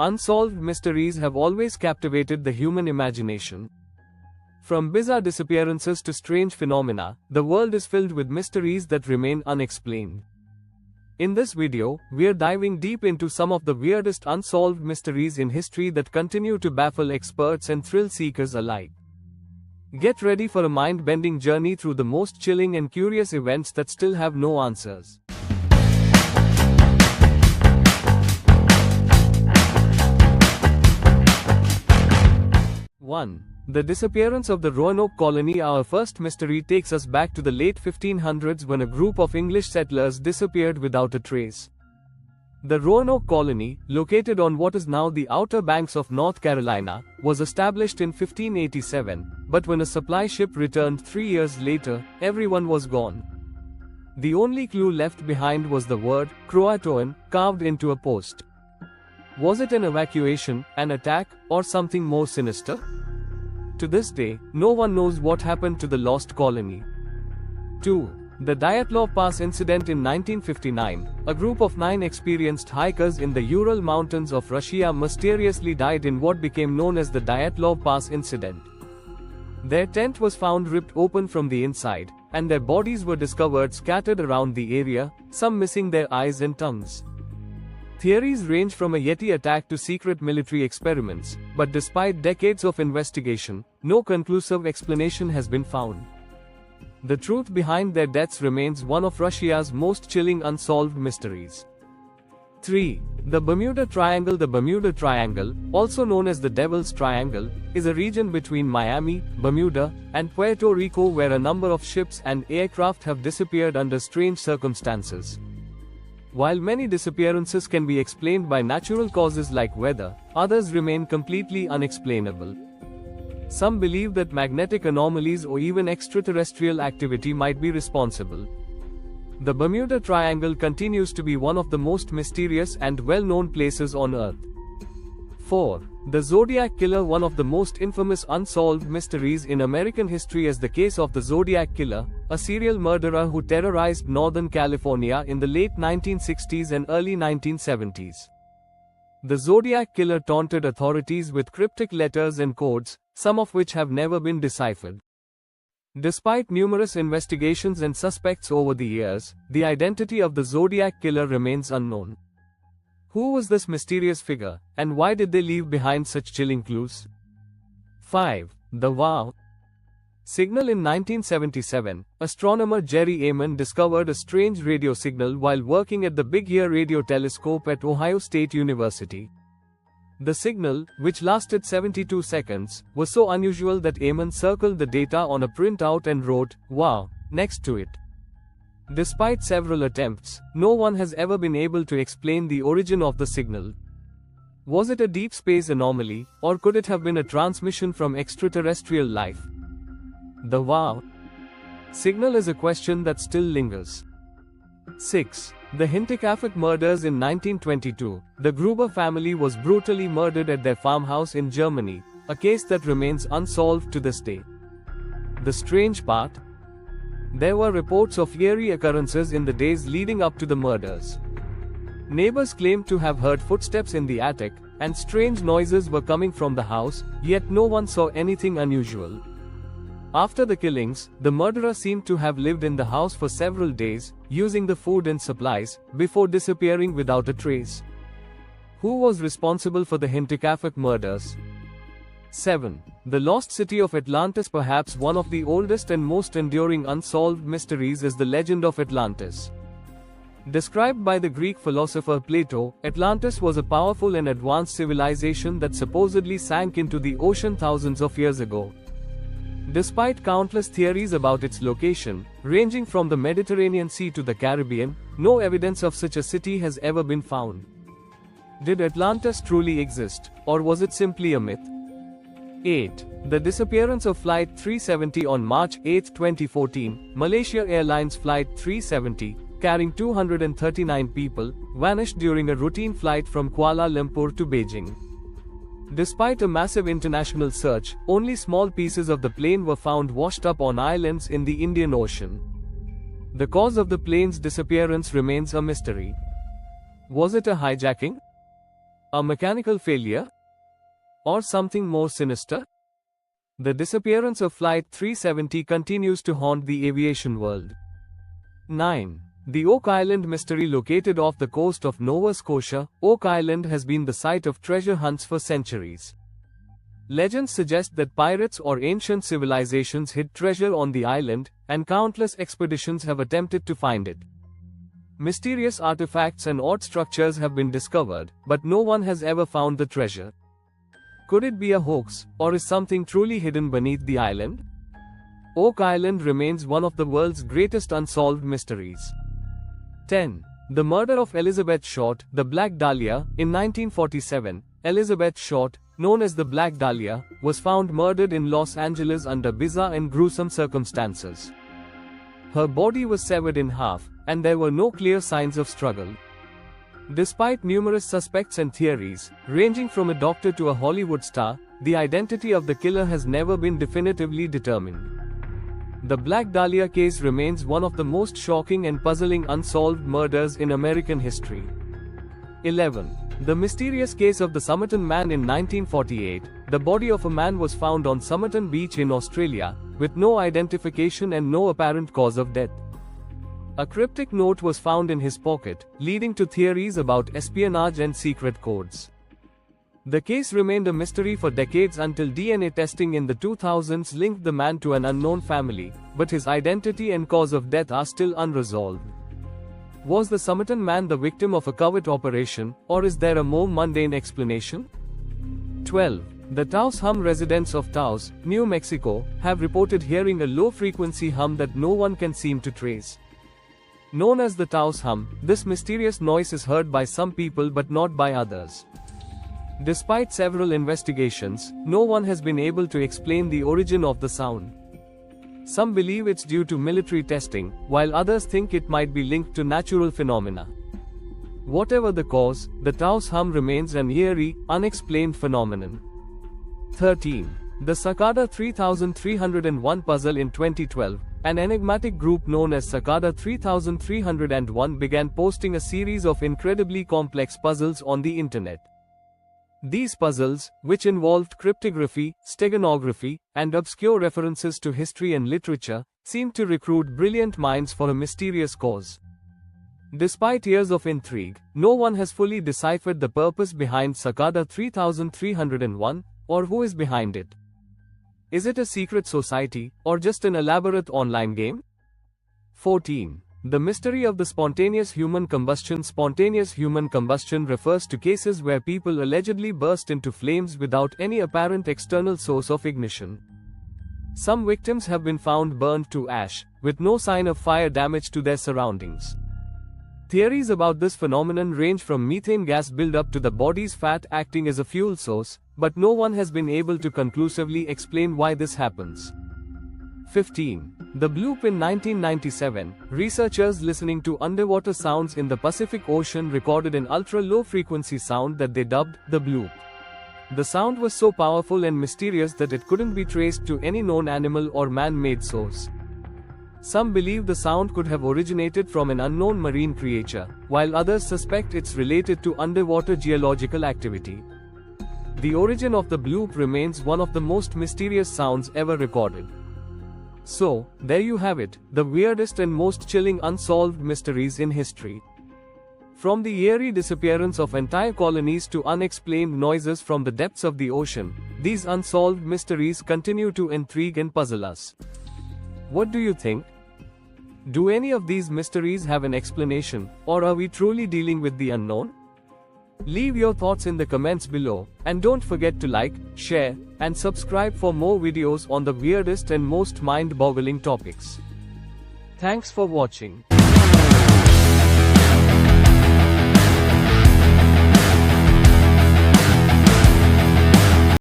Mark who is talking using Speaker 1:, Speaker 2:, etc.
Speaker 1: Unsolved mysteries have always captivated the human imagination. From bizarre disappearances to strange phenomena, the world is filled with mysteries that remain unexplained. In this video, we're diving deep into some of the weirdest unsolved mysteries in history that continue to baffle experts and thrill seekers alike. Get ready for a mind-bending journey through the most chilling and curious events that still have no answers. 1. The disappearance of the Roanoke colony. Our first mystery takes us back to the late 1500s when a group of English settlers disappeared without a trace. The Roanoke colony, located on what is now the Outer Banks of North Carolina, was established in 1587, but when a supply ship returned 3 years later, everyone was gone. The only clue left behind was the word Croatoan carved into a post. Was it an evacuation, an attack, or something more sinister? To this day, no one knows what happened to the lost colony. 2. The Dyatlov Pass incident in 1959. A group of 9 experienced hikers in the Ural Mountains of Russia mysteriously died in what became known as the Dyatlov Pass incident. Their tent was found ripped open from the inside, and their bodies were discovered scattered around the area, some missing their eyes and tongues. Theories range from a Yeti attack to secret military experiments, but despite decades of investigation, no conclusive explanation has been found. The truth behind their deaths remains one of Russia's most chilling unsolved mysteries. 3. The Bermuda Triangle. The Bermuda Triangle, also known as the Devil's Triangle, is a region between Miami, Bermuda, and Puerto Rico where a number of ships and aircraft have disappeared under strange circumstances. While many disappearances can be explained by natural causes like weather, others remain completely unexplainable. Some believe that magnetic anomalies or even extraterrestrial activity might be responsible. The Bermuda Triangle continues to be one of the most mysterious and well-known places on Earth. 4. The Zodiac Killer. One of the most infamous unsolved mysteries in American history is the case of the Zodiac Killer, a serial murderer who terrorized Northern California in the late 1960s and early 1970s. The Zodiac Killer taunted authorities with cryptic letters and codes, some of which have never been deciphered. Despite numerous investigations and suspects over the years, the identity of the Zodiac Killer remains unknown. Who was this mysterious figure, and why did they leave behind such chilling clues? 5. The Wow Signal. In 1977, astronomer Jerry Amon discovered a strange radio signal while working at the Big Ear radio telescope at Ohio State University. The signal, which lasted 72 seconds, was so unusual that Amon circled the data on a printout and wrote, "Wow," next to it. Despite several attempts, no one has ever been able to explain the origin of the signal. Was it a deep space anomaly, or could it have been a transmission from extraterrestrial life? The Wow Signal is a question that still lingers. 6. The Hinterkaifeck murders. In 1922, the Gruber family was brutally murdered at their farmhouse in Germany, a case that remains unsolved to this day. The strange part? There were reports of eerie occurrences in the days leading up to the murders. Neighbors claimed to have heard footsteps in the attic, and strange noises were coming from the house, yet no one saw anything unusual. After the killings, the murderer seemed to have lived in the house for several days, using the food and supplies, before disappearing without a trace. Who was responsible for the Hinterkaifeck murders? 7. The lost city of Atlantis. Perhaps one of the oldest and most enduring unsolved mysteries is the legend of Atlantis. Described by the Greek philosopher Plato, Atlantis was a powerful and advanced civilization that supposedly sank into the ocean thousands of years ago. Despite countless theories about its location, ranging from the Mediterranean Sea to the Caribbean, no evidence of such a city has ever been found. Did Atlantis truly exist, or was it simply a myth? 8. The disappearance of Flight 370. On March 8, 2014, Malaysia Airlines Flight 370, carrying 239 people, vanished during a routine flight from Kuala Lumpur to Beijing. Despite a massive international search, only small pieces of the plane were found washed up on islands in the Indian Ocean. The cause of the plane's disappearance remains a mystery. Was it a hijacking? A mechanical failure? Or something more sinister? The disappearance of Flight 370 continues to haunt the aviation world. 9. The Oak Island mystery. Located off the coast of Nova Scotia, Oak Island has been the site of treasure hunts for centuries. Legends suggest that pirates or ancient civilizations hid treasure on the island, and countless expeditions have attempted to find it. Mysterious artifacts and odd structures have been discovered, but no one has ever found the treasure. Could it be a hoax, or is something truly hidden beneath the island? Oak Island remains one of the world's greatest unsolved mysteries. 10. The murder of Elizabeth Short, the Black Dahlia. In 1947, Elizabeth Short, known as the Black Dahlia, was found murdered in Los Angeles under bizarre and gruesome circumstances. Her body was severed in half, and there were no clear signs of struggle. Despite numerous suspects and theories, ranging from a doctor to a Hollywood star, the identity of the killer has never been definitively determined. The Black Dahlia case remains one of the most shocking and puzzling unsolved murders in American history. 11. The mysterious case of the Somerton Man. In 1948, the body of a man was found on Somerton Beach in Australia, with no identification and no apparent cause of death. A cryptic note was found in his pocket, leading to theories about espionage and secret codes. The case remained a mystery for decades until DNA testing in the 2000s linked the man to an unknown family, but his identity and cause of death are still unresolved. Was the Somerton Man the victim of a covert operation, or is there a more mundane explanation? 12. The Taos hum. Residents of Taos, New Mexico, have reported hearing a low-frequency hum that no one can seem to trace. Known as the Taos hum, this mysterious noise is heard by some people but not by others. Despite several investigations, no one has been able to explain the origin of the sound. Some believe it's due to military testing, while others think it might be linked to natural phenomena. Whatever the cause, the Taos hum remains an eerie, unexplained phenomenon. 13. The Sakada 3301 puzzle. In 2012, an enigmatic group known as Sakada 3301 began posting a series of incredibly complex puzzles on the internet. These puzzles, which involved cryptography, steganography, and obscure references to history and literature, seemed to recruit brilliant minds for a mysterious cause. Despite years of intrigue, no one has fully deciphered the purpose behind Sakada 3301, or who is behind it. Is it a secret society, or just an elaborate online game? 14. The mystery of the spontaneous human combustion. Spontaneous human combustion refers to cases where people allegedly burst into flames without any apparent external source of ignition. Some victims have been found burned to ash, with no sign of fire damage to their surroundings. Theories about this phenomenon range from methane gas buildup to the body's fat acting as a fuel source, but no one has been able to conclusively explain why this happens. 15. The bloop. In 1997, researchers listening to underwater sounds in the Pacific Ocean recorded an ultra-low frequency sound that they dubbed the bloop. The sound was so powerful and mysterious that it couldn't be traced to any known animal or man-made source. Some believe the sound could have originated from an unknown marine creature, while others suspect it's related to underwater geological activity. The origin of the bloop remains one of the most mysterious sounds ever recorded. So, there you have it, the weirdest and most chilling unsolved mysteries in history. From the eerie disappearance of entire colonies to unexplained noises from the depths of the ocean, these unsolved mysteries continue to intrigue and puzzle us. What do you think? Do any of these mysteries have an explanation, or are we truly dealing with the unknown? Leave your thoughts in the comments below, and don't forget to like, share, and subscribe for more videos on the weirdest and most mind-boggling topics. Thanks for watching.